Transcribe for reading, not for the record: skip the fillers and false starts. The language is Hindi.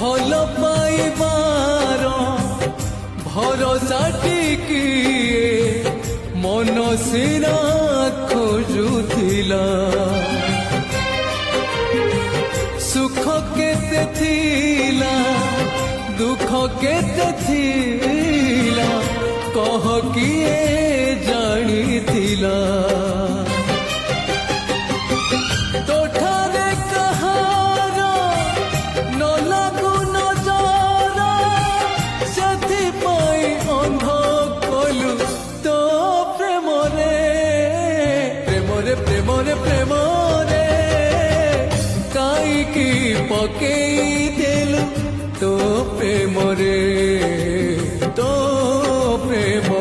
भल पाइबार भरोसा टिकिए मन सिना खोजुथिला सुख केते थिला दुख केते थिला कह किए जानिथिला तोठारे कहार न लागू नजर सेथिपाई अंध कलु तो प्रेम रे प्रेम रे प्रेम रे प्रेम रे काईकी पकेई देलु तो प्रेम रे तो प्रेम